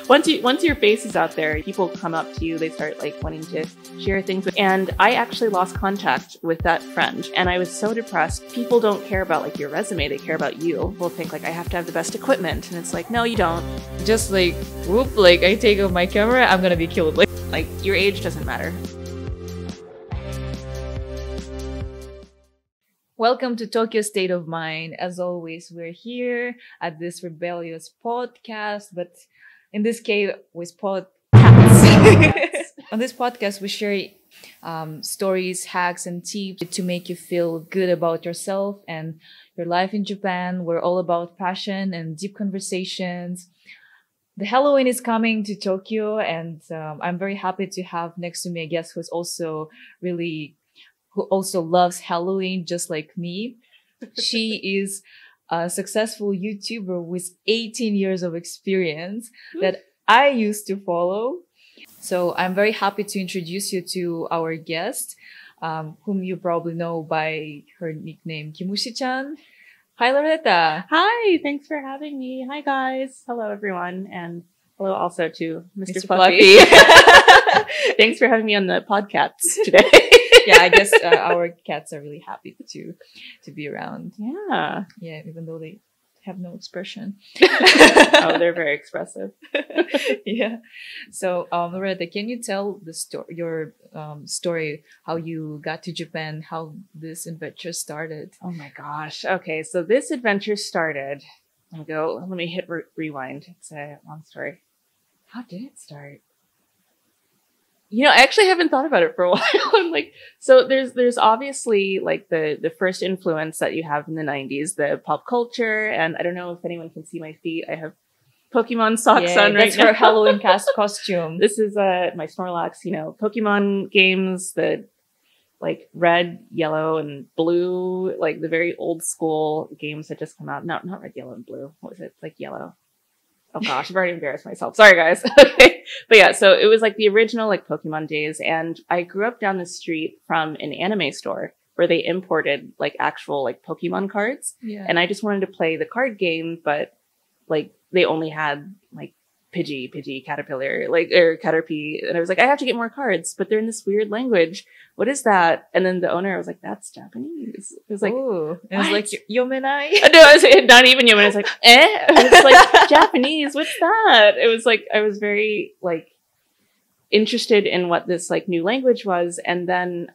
once your face is out there, people come up to you, they start like wanting to share things. And I actually lost contact with that friend, and I was so depressed. People don't care about like your resume, they care about you. They'll think like I have to have the best equipment, and it's like, no, you don't. Just like whoop, like I take off my camera, I'm gonna be killed. Like your age doesn't matter. Welcome to Tokyo State of Mind. As always, we're here at this rebellious podcast, but in this case, with podcasts. On this podcast, we share stories, hacks, and tips to make you feel good about yourself and your life in Japan. We're all about passion and deep conversations. The Halloween is coming to Tokyo, and I'm very happy to have next to me a guest who also loves Halloween just like me. She is a successful YouTuber with 18 years of experience that I used to follow. So I'm very happy to introduce you to our guest, whom you probably know by her nickname, Kemushichan. Hi, Loretta. Hi, thanks for having me. Hi, guys. Hello, everyone. And hello also to Mr. Fluffy. Thanks for having me on the podcast today. Yeah, I guess our cats are really happy to be around. Yeah. Yeah, even though they have no expression. Oh, they're very expressive. Yeah. So, Loretta, can you tell your story, how you got to Japan, how this adventure started? Oh my gosh. Okay, so this adventure started. Let me hit rewind. It's a long story. How did it start? You know, I actually haven't thought about it for a while. I'm like, so there's obviously like the first influence that you have in the 90s, the pop culture. And I don't know if anyone can see my feet. I have Pokemon socks on right now. That's her Halloween costume. This is my Snorlax, Pokemon games, the like red, yellow, and blue, like the very old school games that just come out. No, not red, yellow, and blue. What was it? Like yellow. Oh gosh, I've already embarrassed myself. Sorry, guys. Okay. But yeah, so it was like the original like Pokemon days. And I grew up down the street from an anime store where they imported like actual like Pokemon cards. Yeah. And I just wanted to play the card game, but like they only had like Pidgey, Caterpillar, or Caterpie. And I was like, I have to get more cards, but they're in this weird language. What is that? And then the owner was like, that's Japanese. It was like, ooh. It was like, Yomenai? No, I was not even Yomenai. I was like, eh? It was like, Japanese, what's that? It was like, I was very like interested in what this like new language was. And then,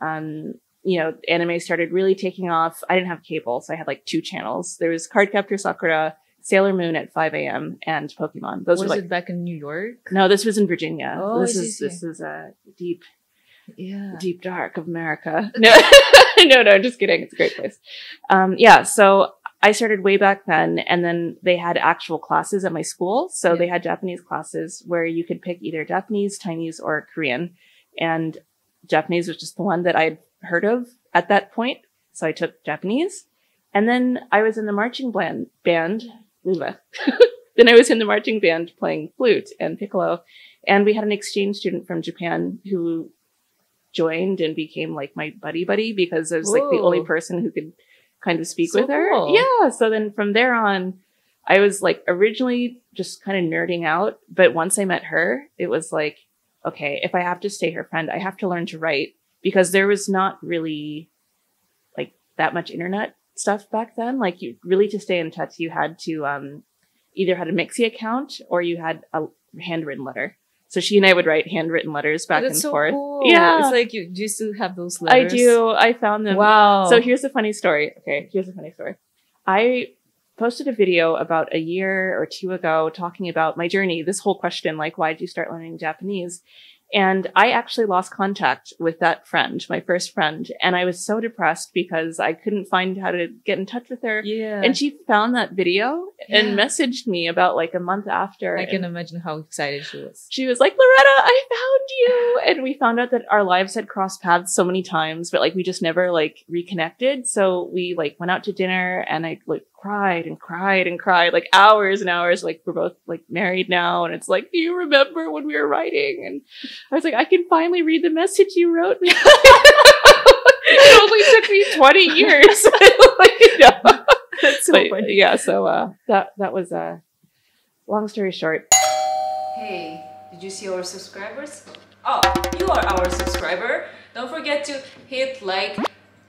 anime started really taking off. I didn't have cable, so I had like 2 channels. There was Cardcaptor Sakura, Sailor Moon at 5 a.m. and Pokemon. Those were like, it back in New York? No, this was in Virginia. Oh, this is a deep dark of America. No, no, just kidding. It's a great place. So I started way back then, and then they had actual classes at my school. So they had Japanese classes where you could pick either Japanese, Chinese, or Korean. And Japanese was just the one that I'd heard of at that point. So I took Japanese. And then I was in the marching band. Then I was in the marching band playing flute and piccolo. And we had an exchange student from Japan who joined and became like my buddy because I was like the only person who could kind of speak with her. Cool. Yeah. So then from there on, I was like originally just kind of nerding out. But once I met her, it was like, okay, if I have to stay her friend, I have to learn to write, because there was not really like that much internet stuff back then. Like to stay in touch, you had to either had a Mixi account or you had a handwritten letter. So she and I would write handwritten letters back and forth. Cool. Yeah. It's like, do you still have those letters? I do. I found them. Wow. So here's a funny story. Okay. Here's a funny story. I posted a video about a year or 2 ago talking about my journey. This whole question, like, why did you start learning Japanese? And I actually lost contact with that friend, my first friend. And I was so depressed because I couldn't find how to get in touch with her. Yeah. And she found that video and messaged me about like a month after. I can imagine how excited she was. She was like, Loretta, I found you. And we found out that our lives had crossed paths so many times, but like we just never like reconnected. So we like went out to dinner, and I like cried like hours and hours. Like we're both like married now, and it's like, do you remember when we were writing? And I was like, I can finally read the message you wrote me. It only took me 20 years. That's so funny. Yeah, so that was long story short. Hey, Hey, did you see our subscribers? Oh, you are our subscriber. Don't forget to hit like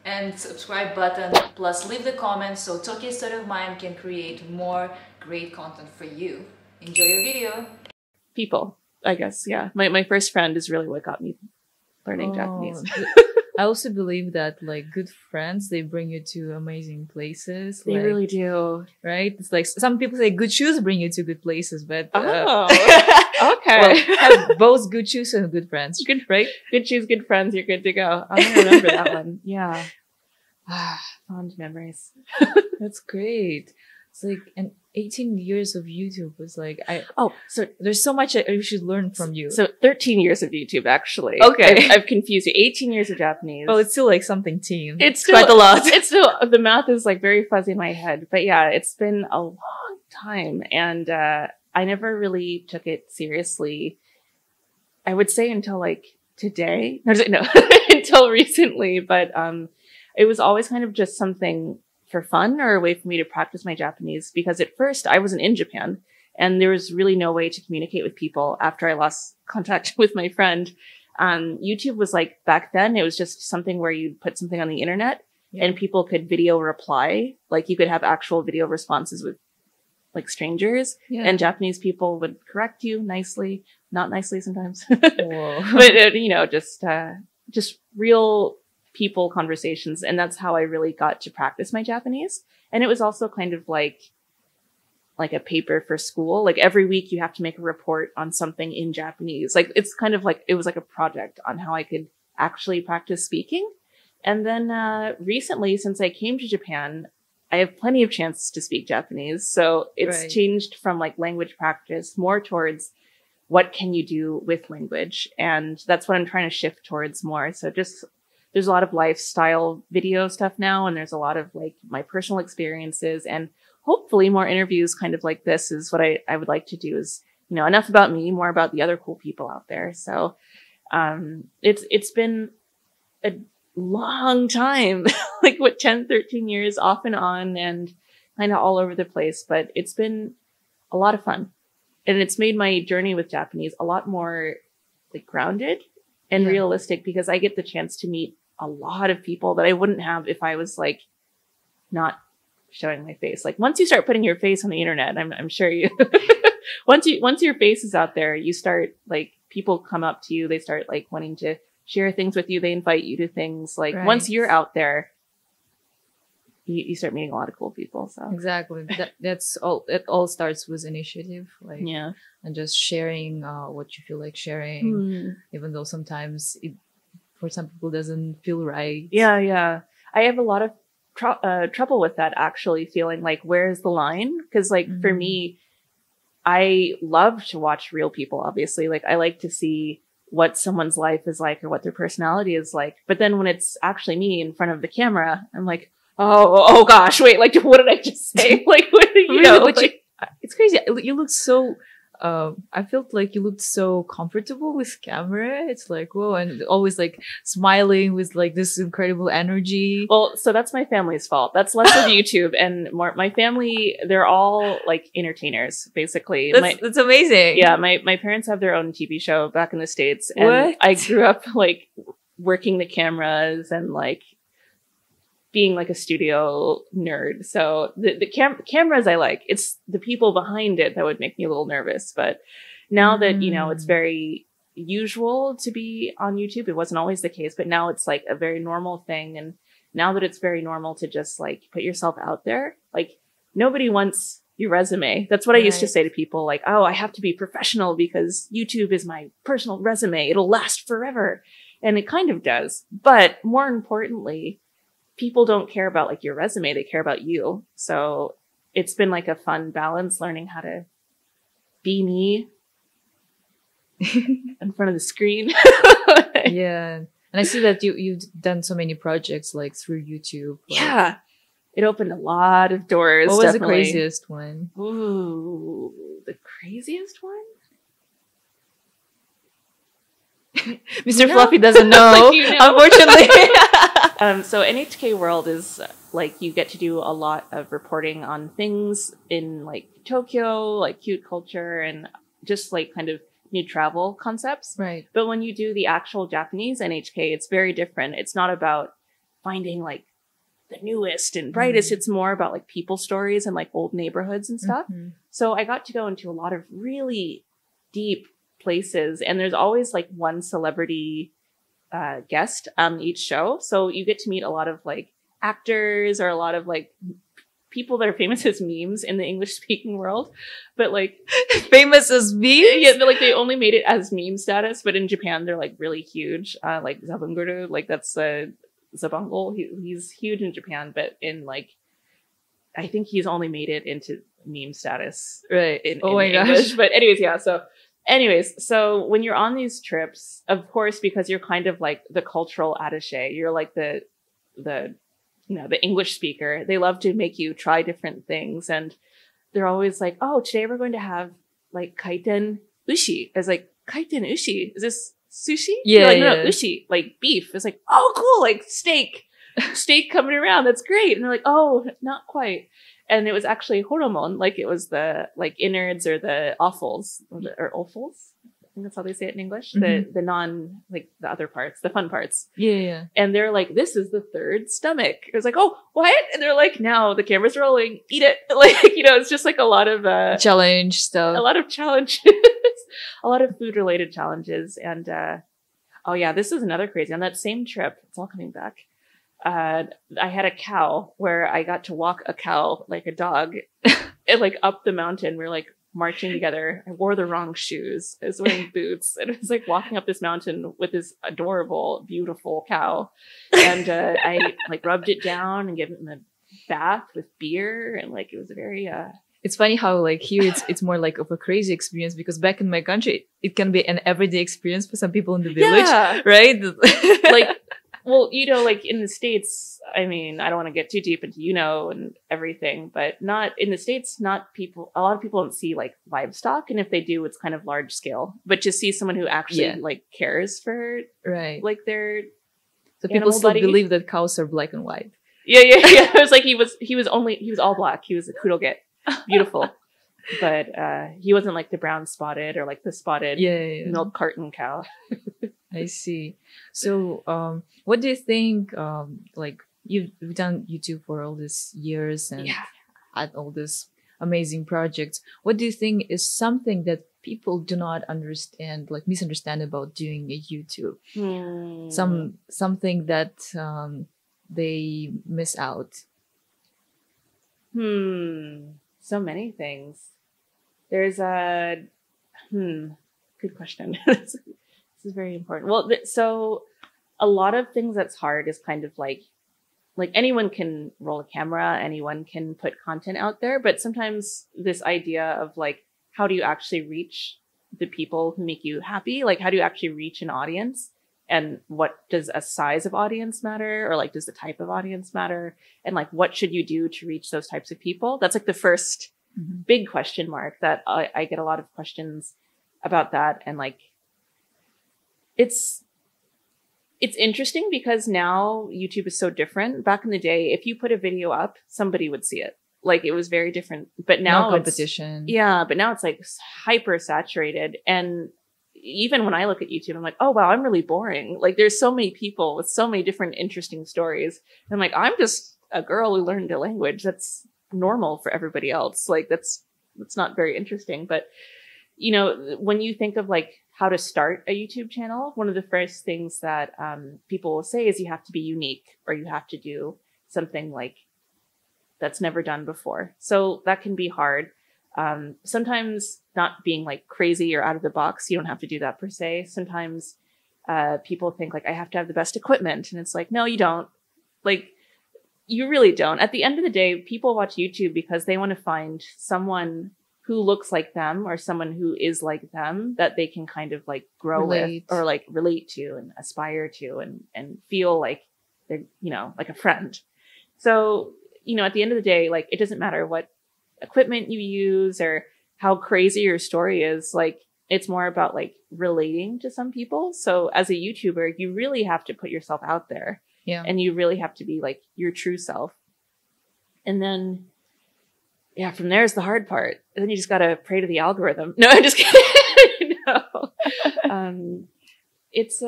and subscribe button, plus leave the comments so Tokyo's State of Mind can create more great content for you. Enjoy your video. People, I guess, yeah. My first friend is really what got me learning Japanese. I also believe that like good friends, they bring you to amazing places. They really do. Right? It's like some people say good shoes bring you to good places, but okay. Well, have both good shoes and good friends. Good, right? Good shoes, good friends, you're good to go. I'm gonna remember that one. Yeah. Fond memories. That's great. It's like an 18 years of YouTube was like so there's so much I should learn from you. So 13 years of YouTube actually. Okay. I've confused you. 18 years of Japanese. Well, it's still like something teen. It's still, quite a lot. It's still, the math is like very fuzzy in my head. But yeah, it's been a long time, and I never really took it seriously. I would say until like today. No, until recently. But it was always kind of just something for fun or a way for me to practice my Japanese, because at first I wasn't in Japan and there was really no way to communicate with people after I lost contact with my friend. YouTube was like, back then it was just something where you put something on the internet and people could video reply. Like you could have actual video responses with like strangers and Japanese people would correct you nicely, not nicely sometimes, but just real people conversations. And that's how I really got to practice my Japanese. And it was also kind of like a paper for school. Like every week you have to make a report on something in Japanese. Like it's kind of like, it was like a project on how I could actually practice speaking. And then recently, since I came to Japan, I have plenty of chances to speak Japanese. So it's changed from like language practice more towards what can you do with language? And that's what I'm trying to shift towards more. So just, there's a lot of lifestyle video stuff now, and there's a lot of like my personal experiences, and hopefully more interviews kind of like this is what I would like to do, is, enough about me, more about the other cool people out there. So it's been a long time, like 10, 13 years off and on and kind of all over the place, but it's been a lot of fun. And it's made my journey with Japanese a lot more like grounded and realistic, because I get the chance to meet a lot of people that I wouldn't have if I was like not showing my face. Like once you start putting your face on the internet, I'm sure you, once your face is out there, you start like, people come up to you, they start like wanting to share things with you. They invite you to things. Like once you're out there, you start meeting a lot of cool people. So exactly, that's all. It all starts with initiative, like and just sharing what you feel like sharing, even though sometimes it, for some people, doesn't feel right. Yeah. I have a lot of trouble with that, actually, feeling like, where's the line? Because like for me, I love to watch real people. Obviously, like I like to see what someone's life is like or what their personality is like. But then when it's actually me in front of the camera, I'm like, oh gosh, wait, like, what did I just say? Like, what, it's crazy. You look so, I felt like you looked so comfortable with camera. It's like, whoa, and always like smiling with like this incredible energy. Well, so that's my family's fault. That's less of YouTube and more my family. They're all like entertainers, basically. That's amazing. Yeah. My parents have their own TV show back in the States. And I grew up like working the cameras and like being like a studio nerd. So the cameras I like, it's the people behind it that would make me a little nervous. But now that, it's very usual to be on YouTube, it wasn't always the case, but now it's like a very normal thing. And now that it's very normal to just like put yourself out there, like nobody wants your resume. That's what I used to say to people, like, oh, I have to be professional because YouTube is my personal resume. It'll last forever. And it kind of does. But more importantly, people don't care about like your resume. They care about you. So it's been like a fun balance, learning how to be me in front of the screen. Yeah. And I see that you've done so many projects like through YouTube. Like, yeah. It opened a lot of doors. What was the craziest one? Ooh, the craziest one? Mr. Fluffy doesn't know, unfortunately. So NHK World is like, you get to do a lot of reporting on things in like Tokyo, like cute culture. And just like kind of new travel concepts. Right. But when you do the actual Japanese NHK, it's very different. It's not about finding like the newest and brightest. It's more about like people stories and like old neighborhoods and stuff. So I got to go into a lot of really deep places, and there's always like one celebrity guest on each show. So you get to meet a lot of like actors or a lot of like people that are famous as memes in the English speaking world, but like Famous as memes? yeah, like they only made it as meme status, but in Japan they're like really huge. Like Zabunguru, like that's Zabungle. He's huge in Japan, but in like I think he's only made it into meme status, Right. in My English. gosh. But so when you're on these trips, of course, because you're kind of like the cultural attaché, you're like the the English speaker. They love to make you try different things, and they're always like, "Oh, today we're going to have like kaiten ushi." It's like kaiten ushi. Is this sushi? Yeah, They're like, no, yeah. ushi, like beef. It's like, oh, cool, like steak coming around. That's great. And they're like, oh, not quite. And it was actually horomon, like it was the like innards or the offals or offals. I think that's how they say it in English. The non like the other parts, the fun parts. Yeah. And they're like, this is the third stomach. It was like, oh, what? And they're like, now the camera's rolling, eat it. Like, it's just like a lot of Challenge stuff. a lot of challenges, a lot of food related challenges. And oh yeah, this is another crazy. On that same trip, it's all coming back. I had a cow where I got to walk a cow like a dog and like up the mountain. We're like marching together. I wore the wrong shoes. I was wearing boots, and it was like walking up this mountain with this adorable, beautiful cow. And I like rubbed it down and gave it a bath with beer, and like it was a very It's funny how like here it's more like of a crazy experience, because back in my country it can be an everyday experience for some people in the village, Yeah. right? like well, like in the States, I mean, I don't want to get too deep into and everything, but not in the States, a lot of people don't see like livestock, and if they do, it's kind of large scale. But to see someone who actually like cares for right, like their so people still believe that cows are black and white. Yeah. It was like he was all black. He was a kuroge, beautiful, but he wasn't like the brown spotted or like the spotted milk carton cow. I see. So, what do you think? Like you've done YouTube for all these years and had all these amazing projects. What do you think is something that people do not understand, like misunderstand about doing a YouTube? Something that they miss out. So many things. There's a good question. This is very important. Well, so a lot of things that's hard is kind of like anyone can roll a camera, anyone can put content out there, but sometimes this idea of like, how do you actually reach the people who make you happy? Like, how do you actually reach an audience? And what does a size of audience matter? Or like, does the type of audience matter? And like, what should you do to reach those types of people? That's like the first big question mark that I get a lot of questions about that. And like, it's interesting because now YouTube is so different. Back in the day, if you put a video up, somebody would see it. Like it was very different. But now no competition. But now it's like hyper saturated. And even when I look at YouTube, I'm like, oh wow, I'm really boring. Like there's so many people with so many different interesting stories. And I'm like, I'm just a girl who learned a language. That's normal for everybody else. Like that's not very interesting. But when you think of like how to start a YouTube channel, one of the first things that people will say is you have to be unique, or you have to do something like that's never done before. So that can be hard. Sometimes not being like crazy or out of the box, you don't have to do that per se. Sometimes people think like I have to have the best equipment, and it's like, no, you don't. Like you really don't. At the end of the day, people watch YouTube because they want to find someone who looks like them or someone who is like them that they can kind of like grow with or like relate to and aspire to and feel like they're, like a friend. So, at the end of the day, like it doesn't matter what equipment you use or how crazy your story is. Like it's more about like relating to some people. So as a YouTuber, you really have to put yourself out there. Yeah. And you really have to be like your true self. And then yeah, from there is the hard part. And then you just gotta pray to the algorithm. No, I'm just kidding. No. It's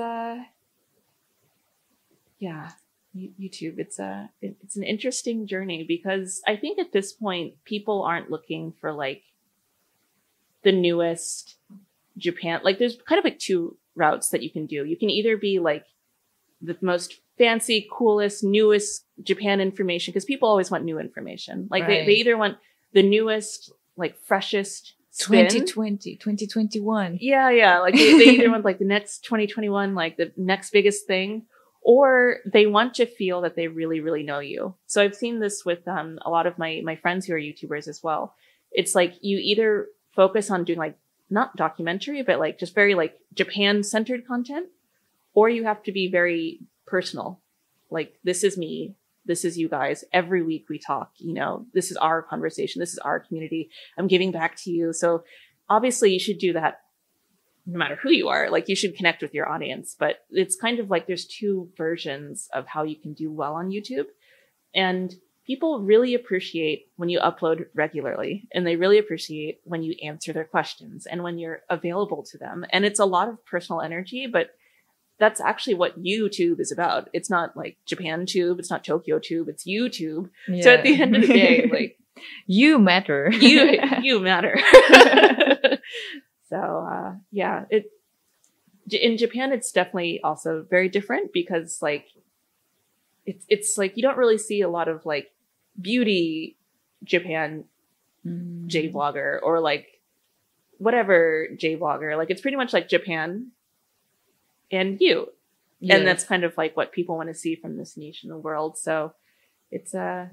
yeah, YouTube. It's an interesting journey because I think at this point people aren't looking for like the newest Japan. Like there's kind of like two routes that you can do. You can either be like the most fancy, coolest, newest Japan information because people always want new information. Like Right. they either want the newest, like freshest spin. 2020, 2021. Yeah. Like they either want like the next 2021, like the next biggest thing, or they want to feel that they really, really know you. So I've seen this with a lot of my friends who are YouTubers as well. It's like you either focus on doing like not documentary, but like just very like Japan centered content, or you have to be very personal. Like this is me. This is you guys. Every week we talk, you know, this is our conversation. This is our community. I'm giving back to you. So obviously you should do that no matter who you are. Like you should connect with your audience, but it's kind of like there's two versions of how you can do well on YouTube. And people really appreciate when you upload regularly, and they really appreciate when you answer their questions and when you're available to them. And it's a lot of personal energy, but that's actually what YouTube is about. It's not like Japan Tube. It's not Tokyo Tube. It's YouTube. Yeah. So at the end of the day, like you matter. you matter. So, yeah, in Japan, it's definitely also very different because like, it's like, you don't really see a lot of like beauty Japan J vlogger or like whatever J vlogger. Like it's pretty much like Japan and you. Yes. And that's kind of like what people want to see from this niche in the world. So it's fun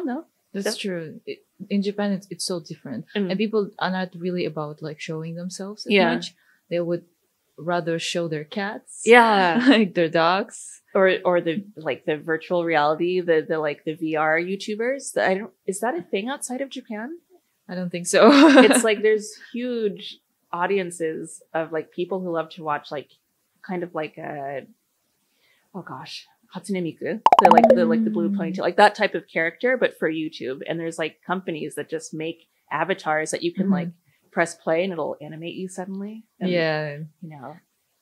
though. That's true. In Japan, it's so different. And people are not really about like showing themselves as much. They would rather show their cats. Yeah. Like their dogs. Or the like the virtual reality, the like the VR YouTubers. Is that a thing outside of Japan? I don't think so. It's like there's huge audiences of like people who love to watch like kind of like oh gosh, Hatsune Miku, the blue ponytail, like that type of character, but for YouTube. And there's like companies that just make avatars that you can like press play and it'll animate you suddenly. And, you know,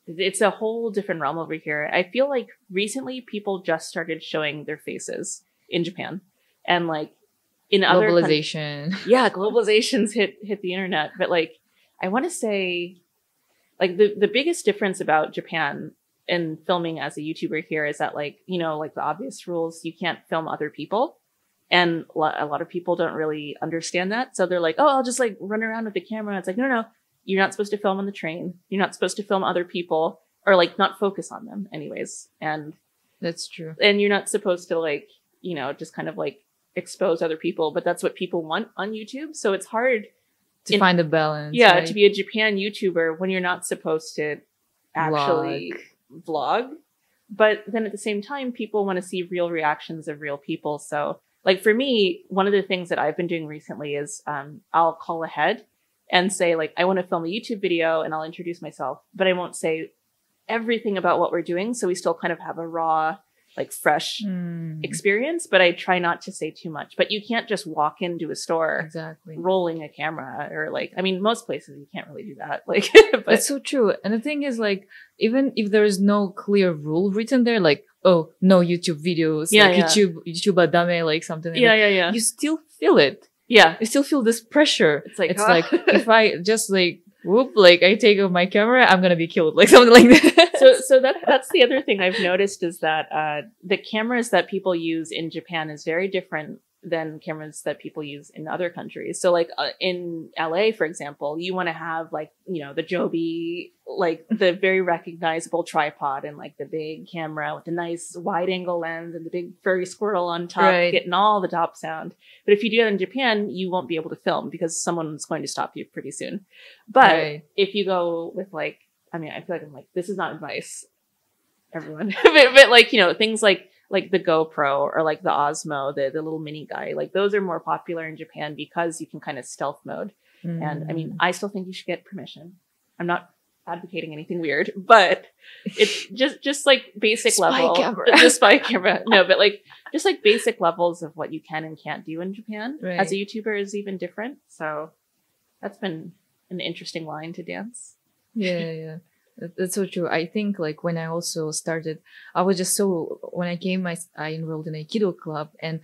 it's a whole different realm over here. I feel like recently people just started showing their faces in Japan, and like in other globalization. Globalization's hit the internet. But like, I want to say like the biggest difference about Japan and filming as a YouTuber here is that like, you know, like the obvious rules, you can't film other people. And a lot of people don't really understand that. So they're like, oh, I'll just like run around with the camera. It's like, no, you're not supposed to film on the train. You're not supposed to film other people or like not focus on them anyways. And that's true. And you're not supposed to like, you know, just kind of like expose other people, but that's what people want on YouTube. So it's hard to find a balance. Yeah. Right? To be a Japan YouTuber when you're not supposed to actually vlog. But then at the same time, people want to see real reactions of real people. So like for me, one of the things that I've been doing recently is I'll call ahead and say like, I want to film a YouTube video and I'll introduce myself, but I won't say everything about what we're doing. So we still kind of have a raw, like fresh experience, but I try not to say too much. But you can't just walk into a store rolling a camera or like, I mean, most places you can't really do that. Like, but that's so true. And the thing is like, even if there is no clear rule written there, like, oh, no YouTube videos, YouTube dame, like something like that. You still feel it. Yeah. You still feel this pressure. It's like if I just like, whoop, like I take off my camera, I'm going to be killed. Like something like that. So that's the other thing I've noticed is that, the cameras that people use in Japan is very different than cameras that people use in other countries. So like in LA, for example, you want to have like, you know, the Joby, like the very recognizable tripod and like the big camera with the nice wide angle lens and the big furry squirrel on top, getting all the top sound. But if you do that in Japan, you won't be able to film because someone's going to stop you pretty soon. But if you go with like, I mean, I feel like I'm like, this is not advice, everyone, but like, you know, things like the GoPro or like the Osmo, the little mini guy, like those are more popular in Japan because you can kind of stealth mode. And I mean, I still think you should get permission. I'm not advocating anything weird, but it's just like basic level, the spy camera. No, but like just like basic levels of what you can and can't do in Japan as a YouTuber is even different. So that's been an interesting line to dance. Yeah. That's so true. I think like when I also started, I was just so, when I came, I enrolled in a Aikido club, and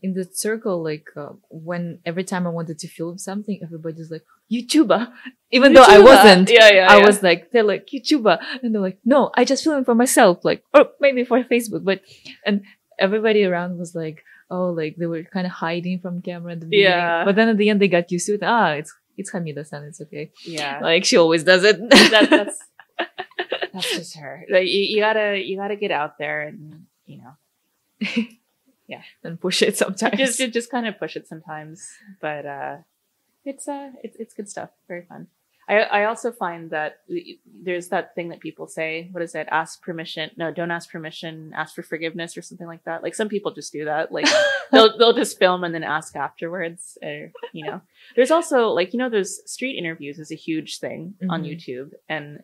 in the circle, like when every time I wanted to film something, everybody's like, YouTuber, even though I wasn't. I was like, they're like, YouTuber, and they're like, no, I just film it for myself, like, or maybe for Facebook, but, and everybody around was like, oh, like they were kind of hiding from camera at the beginning, but then at the end they got used to it. It's Hamida-san, it's okay. Yeah. Like she always does it. That's just her. Like, you gotta get out there and, and push it sometimes. Just kind of push it sometimes. But it's good stuff. Very fun. I also find that there's that thing that people say, what is it? Ask permission. No, don't ask permission. Ask for forgiveness or something like that. Like some people just do that. Like they'll just film and then ask afterwards. Or, there's also like, those street interviews is a huge thing on YouTube. And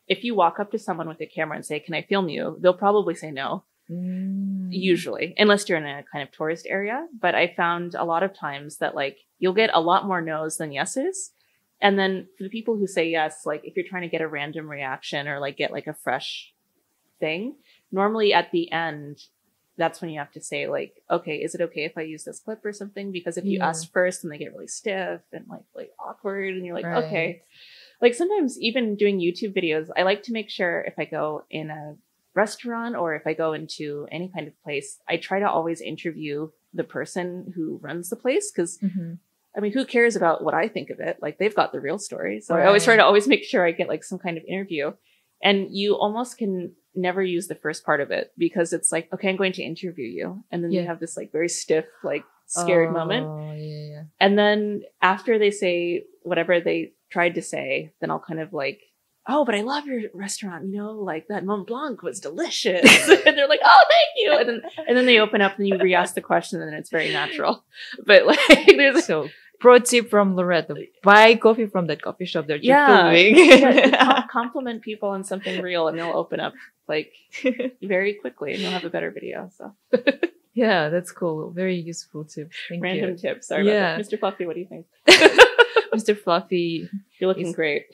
if you walk up to someone with a camera and say, can I film you? They'll probably say no. Usually, unless you're in a kind of tourist area. But I found a lot of times that like you'll get a lot more no's than yeses. And then for the people who say yes, like if you're trying to get a random reaction or like get like a fresh thing, normally at the end, that's when you have to say like, okay, is it okay if I use this clip or something? Because if you ask first, then they get really stiff and like awkward, and you're like, okay. Like sometimes even doing YouTube videos, I like to make sure if I go in a restaurant or if I go into any kind of place, I try to always interview the person who runs the place, because I mean, who cares about what I think of it? Like they've got the real story. So I always try to always make sure I get like some kind of interview. And you almost can never use the first part of it, because it's like, okay, I'm going to interview you. And then you have this like very stiff, like scared moment. And then after they say whatever they tried to say, then I'll kind of like, oh, but I love your restaurant, like that Mont Blanc was delicious. And they're like, oh, thank you. And then they open up and you re-ask the question, and then it's very natural. But like, there's so pro tip from Loretta: buy coffee from that coffee shop that you're filming. Compliment people on something real, and they'll open up like very quickly, and you'll have a better video. So yeah, that's cool. Very useful tip. Random tips. Sorry about that. Mr. Fluffy, what do you think? Mr. Fluffy, you're looking great.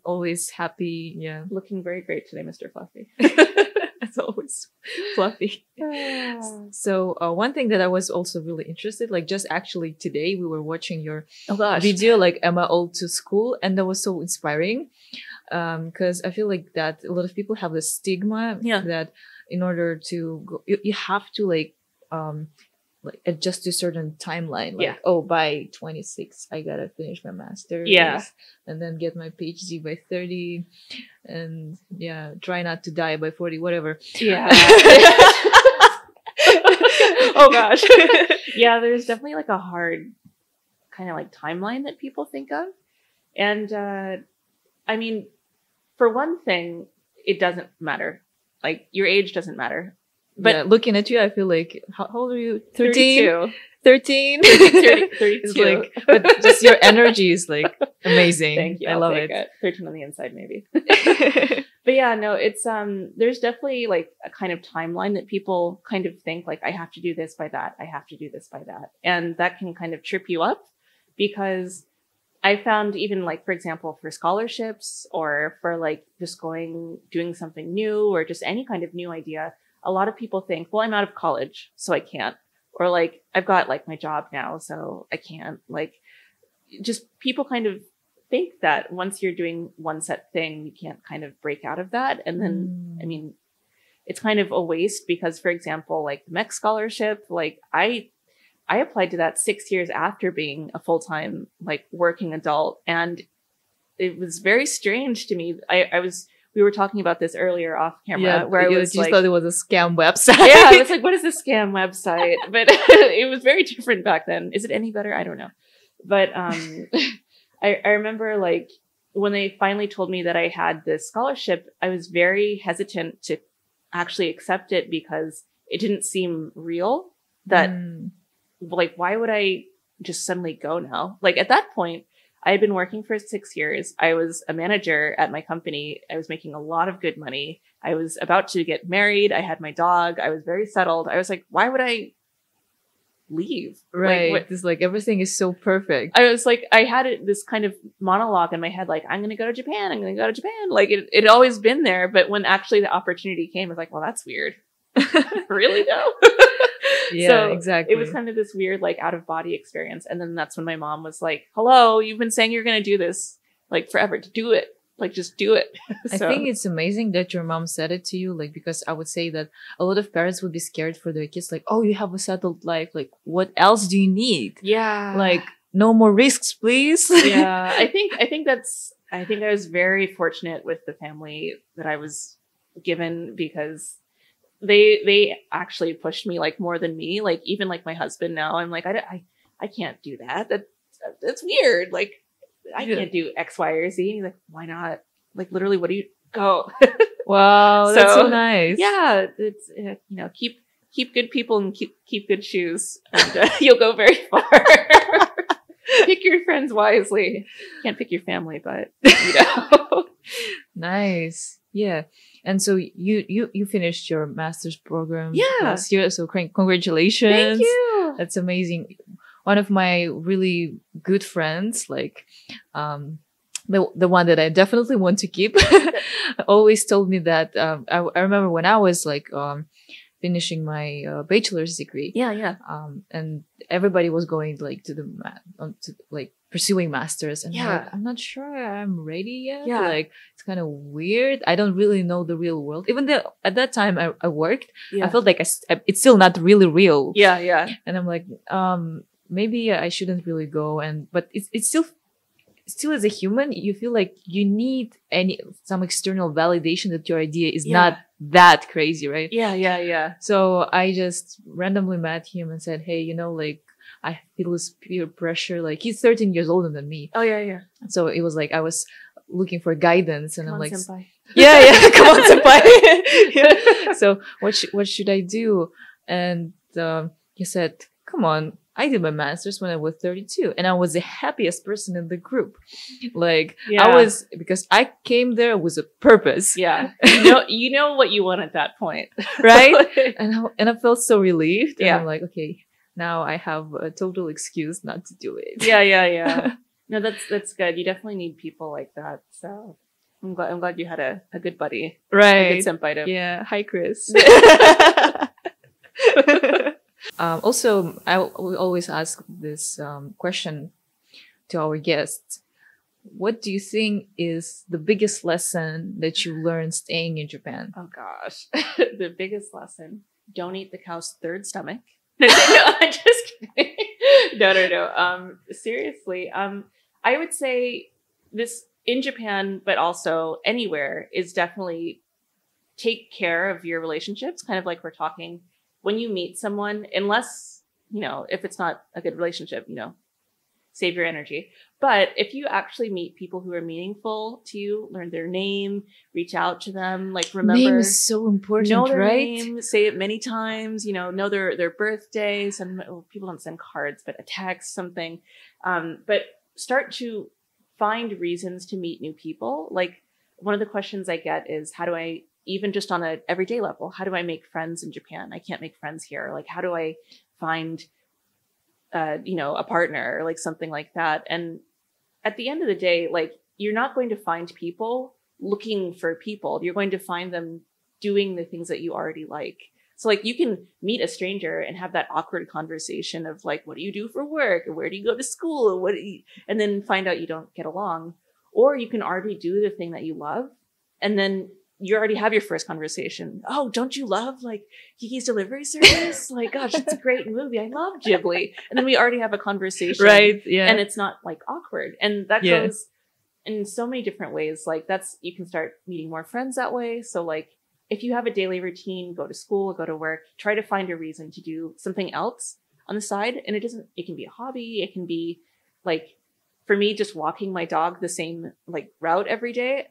Always happy. Yeah, looking very great today, Mr. Fluffy. As always, Fluffy. So one thing that I was also really interested, like just actually today we were watching your video, like Emma Old to School, and that was so inspiring. Because I feel like that a lot of people have the stigma that in order to go, you have to like adjust to a certain timeline, like by 26 I gotta finish my master's, and then get my PhD by 30, and try not to die by 40, whatever. Oh gosh. There's definitely like a hard kind of like timeline that people think of, and I mean, for one thing, it doesn't matter, like your age doesn't matter. But looking at you, I feel like, how old are you? 13? 32. It's like, but just your energy is like amazing. Thank you. I love it. 13 on the inside, maybe. But yeah, no, it's, there's definitely like a kind of timeline that people kind of think like, I have to do this by that. I have to do this by that. And that can kind of trip you up, because I found even like, for example, for scholarships or for like just doing something new or just any kind of new idea, a lot of people think, well, I'm out of college, so I can't. Or like, I've got like my job now, so I can't. Like, just people kind of think that once you're doing one set thing, you can't kind of break out of that. And then, I mean, it's kind of a waste, because, for example, like the Mex scholarship, like I applied to that 6 years after being a full-time like working adult. And it was very strange to me. We were talking about this earlier off camera, where I was just like, thought it was a scam website. I was like, what is this scam website? But it was very different back then. Is it any better? I don't know. But I remember like when they finally told me that I had this scholarship, I was very hesitant to actually accept it, because it didn't seem real. That like, why would I just suddenly go now? Like at that point, I had been working for 6 years. I was a manager at my company. I was making a lot of good money. I was about to get married. I had my dog. I was very settled. I was like, why would I leave? Right. Like, It's like everything is so perfect. I was like, I had this kind of monologue in my head, like, I'm going to go to Japan. I'm going to go to Japan. Like it had always been there. But when actually the opportunity came, I was like, well, that's weird. Really though? Yeah, So exactly. it was kind of this weird, like, out of body experience. And then that's when my mom was like, hello, you've been saying you're going to do this like forever. Do it. Like, just do it. I think it's amazing that your mom said it to you, like, because I would say that a lot of parents would be scared for their kids, like, oh, you have a settled life. Like, what else do you need? yeah. Like, no more risks, please. Yeah. I think I was very fortunate with the family that I was given, because they actually pushed me like more than me. Like, even like my husband now, I'm like, I can't do that. That's weird. Like, I can't do X, Y, or Z. And he's like, why not? Like, literally, what do you go? Wow, that's so nice. Yeah, it's keep good people and keep good shoes, and you'll go very far. Pick your friends wisely. Can't pick your family, but Nice. Yeah. And so you finished your master's program Yeah. last year. So congratulations. Thank you. That's amazing. One of my really good friends, like the one that I definitely want to keep, always told me that I remember when I was like finishing my bachelor's degree. Yeah. And everybody was going like to like pursuing masters, and Yeah. like, I'm not sure I'm ready yet. Yeah. Like, it's kind of weird. I don't really know the real world. Even though at that time I worked, Yeah. I felt like it's still not really real. Yeah. And I'm like, maybe I shouldn't really go. But it's still as a human, you feel like you need some external validation that your idea is not that crazy, right? Yeah. So I just randomly met him and said, hey, like, I feel this peer pressure. Like, he's 13 years older than me. Oh yeah. So it was like I was looking for guidance, and Come I'm on, like, senpai. yeah, come on, senpai. Yeah. So what should I do? And he said, come on, I did my master's when I was 32, and I was the happiest person in the group. Like, because I came there with a purpose. Yeah. You know what you want at that point. Right? and I felt so relieved. And Yeah. I'm like, okay, now I have a total excuse not to do it. Yeah. No, that's good. You definitely need people like that. So I'm glad you had a good buddy. Right. A good senpai to. Yeah. Hi, Chris. Also, we always ask this question to our guests. What do you think is the biggest lesson that you learned staying in Japan? Oh gosh, the biggest lesson: don't eat the cow's third stomach. No, I'm just kidding. No. Seriously, I would say this in Japan, but also anywhere, is definitely take care of your relationships. Kind of like we're talking. When you meet someone, unless, if it's not a good relationship, save your energy. But if you actually meet people who are meaningful to you, learn their name, reach out to them, like, remember. Name is so important, know their right? name, say it many times, know their birthday. People don't send cards, but a text, something. But start to find reasons to meet new people. Like, one of the questions I get is, how do I, even just on an everyday level, how do I make friends in Japan? I can't make friends here. Like, how do I find, a partner, or like something like that? And at the end of the day, like, you're not going to find people looking for people. You're going to find them doing the things that you already like. So, like, you can meet a stranger and have that awkward conversation of like, what do you do for work? Or where do you go to school? Or and then find out you don't get along. Or you can already do the thing that you love, and then you already have your first conversation. Oh, don't you love like Kiki's Delivery Service? Like, gosh, it's a great movie. I love Ghibli. And then we already have a conversation. Right. Yeah. And it's not like awkward. And that goes in so many different ways. Like, you can start meeting more friends that way. So, like, if you have a daily routine, go to school, go to work, try to find a reason to do something else on the side. And it can be a hobby. It can be like, for me, just walking my dog the same like route every day.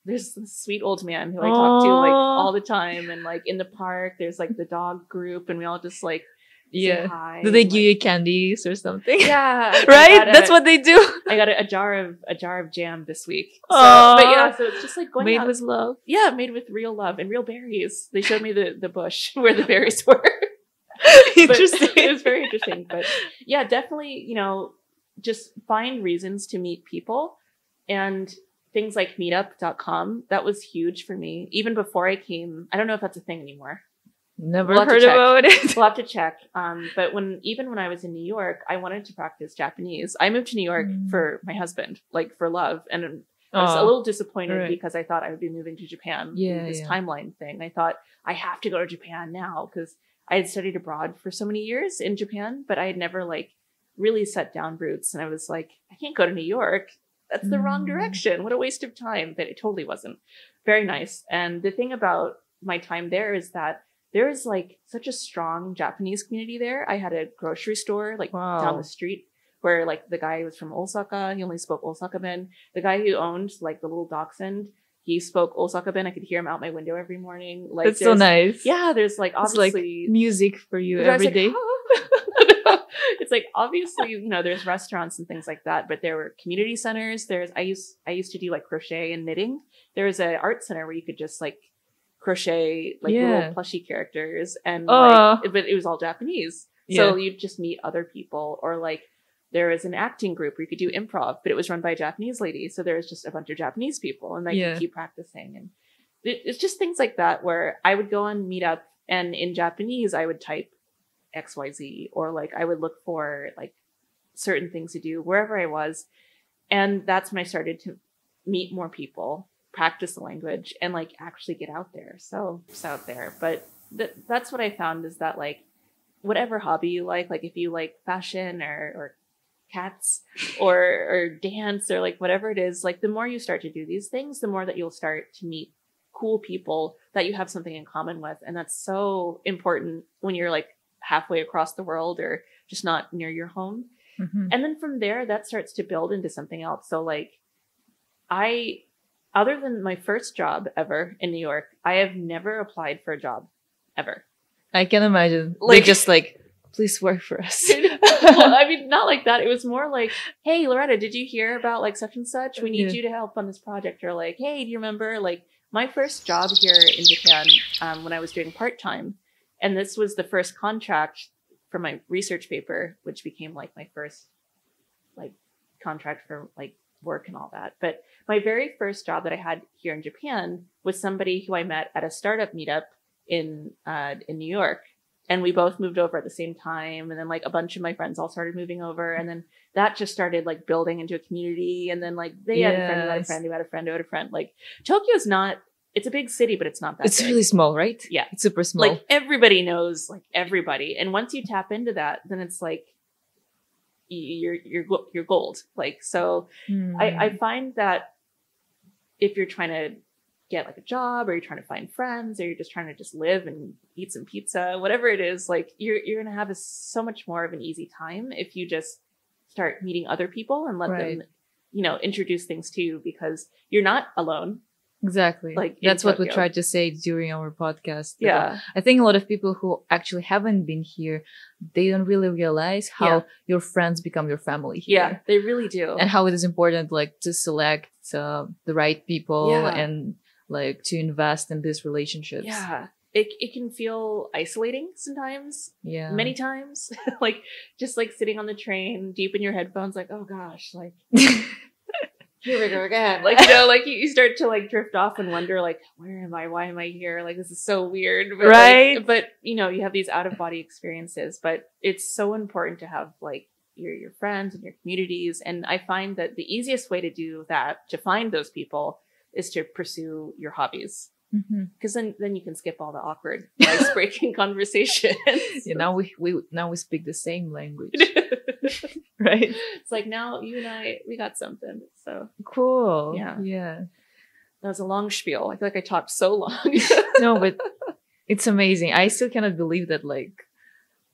There's this sweet old man who I talk to like all the time, and like in the park, there's like the dog group, and we all just like Yeah. say hi. Do they give you candies or something? Yeah. Right? That's what they do. I got a jar of jam this week. So, Aww. but yeah, so it's just like going made out. with love. Yeah, made with real love and real berries. They showed me the bush where the berries were. Interesting. It was very interesting. But yeah, definitely, you know, just find reasons to meet people, and things like meetup.com. That was huge for me. Even before I came, I don't know if that's a thing anymore. Never heard about it. We'll have to check. But when I was in New York, I wanted to practice Japanese. I moved to New York for my husband, like for love. And I was a little disappointed because I thought I would be moving to Japan. This timeline thing. I thought I have to go to Japan now because I had studied abroad for so many years in Japan, but I had never like really set down roots. And I was like, I can't go to New York. That's the wrong direction. What a waste of time. But it totally wasn't. Very nice. And the thing about my time there is that there is like such a strong Japanese community there. I had a grocery store like down the street where like the guy was from Osaka. He only spoke Osaka-ben. The guy who owned like the little dachshund, he spoke Osaka-ben. I could hear him out my window every morning. Like, that's so nice. Yeah, there's like obviously it's like music for you every day. It's like obviously, you know, there's restaurants and things like that, but there were community centers. I used to do like crochet and knitting. There was an art center where you could just like crochet like little plushy characters, and like, but it was all Japanese. So you'd just meet other people, or like there was an acting group where you could do improv, but it was run by a Japanese lady. So there was just a bunch of Japanese people, and like you keep practicing. And it's just things like that where I would go on Meetup, and in Japanese I would type XYZ, or like I would look for like certain things to do wherever I was. And that's when I started to meet more people, practice the language, and like actually get out there. So it's out there. But that's what I found is that like whatever hobby you like if you like fashion or cats or dance or like whatever it is, like the more you start to do these things, the more that you'll start to meet cool people that you have something in common with. And that's so important when you're like halfway across the world or just not near your home. And then from there, that starts to build into something else. So like other than my first job ever in New York, I have never applied for a job ever. I can imagine. Like, they just like, please work for us. Well, I mean, not like that. It was more like, hey, Loretta, did you hear about like such and such? We need you to help on this project. Or like, hey, do you remember like my first job here in Japan when I was doing part-time? And this was the first contract for my research paper, which became like my first like contract for like work and all that. But my very first job that I had here in Japan was somebody who I met at a startup meetup in New York. And we both moved over at the same time. And then like a bunch of my friends all started moving over. And then that just started like building into a community. And then like they had a friend who had a friend who had a friend who had a friend. Like Tokyo's not, it's a big city, but it's not that It's big. really small, right? Yeah. It's super small. Like everybody knows like everybody. And once you tap into that, then it's like you're gold. Like, so I find that if you're trying to get like a job, or you're trying to find friends, or you're just trying to just live and eat some pizza, whatever it is, like you're going to have so much more of an easy time if you just start meeting other people and let them, you know, introduce things to you, because you're not alone. Exactly. Like that's what we tried to say during our podcast. Yeah. I think a lot of people who actually haven't been here, they don't really realize how your friends become your family here. Yeah, they really do. And how it is important like to select the right people and like to invest in these relationships. Yeah. It can feel isolating sometimes. Yeah. Many times. Like just like sitting on the train deep in your headphones, like, oh gosh, like here we go again. Like, you know, like you start to like drift off and wonder like, where am I? Why am I here? Like, this is so weird. But, right. Like, but you know, you have these out of body experiences, but it's so important to have like your friends and your communities. And I find that the easiest way to do that, to find those people, is to pursue your hobbies. Because then you can skip all the awkward ice-breaking conversations. Yeah, now we speak the same language. Right? It's like now you and I, we got something. So cool. Yeah. That was a long spiel. I feel like I talked so long. No, but it's amazing. I still cannot believe that like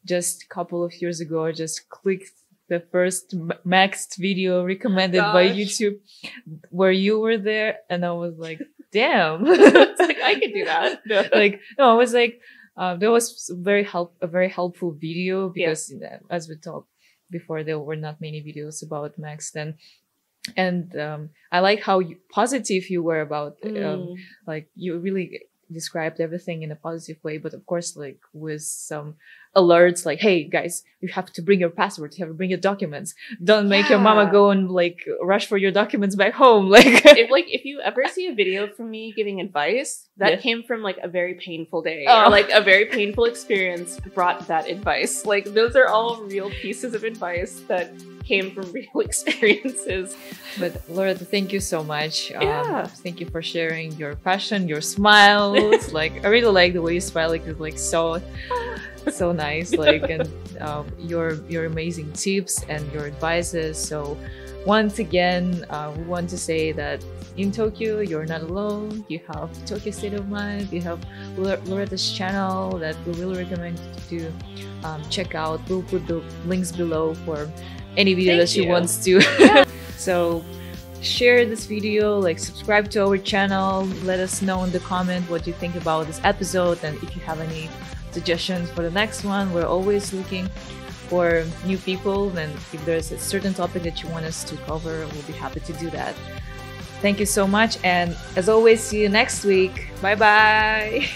just a couple of years ago I just clicked the first Max video recommended by YouTube where you were there, and I was like, damn. It's like I could do that. Like, no, I was like, That was a very helpful video because as we talked before, there were not many videos about Max then. And I like how positive you were about like you really described everything in a positive way, but of course like with some alerts like, hey guys, you have to bring your passport, you have to bring your documents, don't make your mama go and like rush for your documents back home. Like if you ever see a video from me giving advice that came from like a very painful day or like a very painful experience brought that advice, like those are all real pieces of advice that came from real experiences. But Loretta, thank you so much. Thank you for sharing your passion, your smiles. Like I really like the way you smile, like it's like so nice, like and your amazing tips and your advices. So once again, we want to say that in Tokyo, you're not alone. You have Tokyo State of Mind. You have Loretta's channel that we really recommend to check out. We'll put the links below for any video that she wants to. So share this video, like subscribe to our channel, let us know in the comment what you think about this episode, and if you have any suggestions for the next one. We're always looking for new people, and if there's a certain topic that you want us to cover, we'll be happy to do that. Thank you so much, and as always, see you next week. Bye bye.